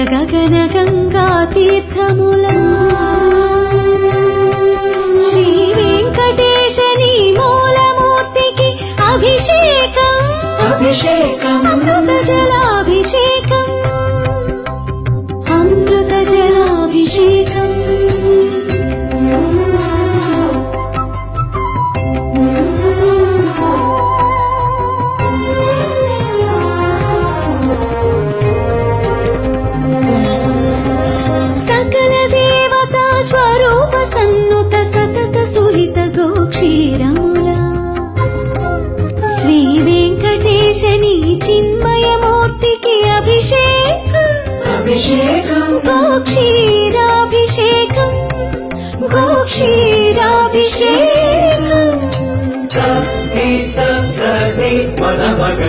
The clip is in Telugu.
గగన గంగా తీర్థములా శ్రీ వెంకటేశని మూలమూర్తికి అభిషేకం అభిషేకం అమృత జలాభిషేకం అమృత జలాభిషేకం సకల దేవతా స్వరూప సన్నుత సతత సుహిత గోక్షీరములా శ్రీ వెంకటేశని చిన్మయమూర్తికి అభిషేకం అభిషేకం గోక్షీరాభిషేకం గోక్షీరాభిషేకం నీ సప్తని పదమగ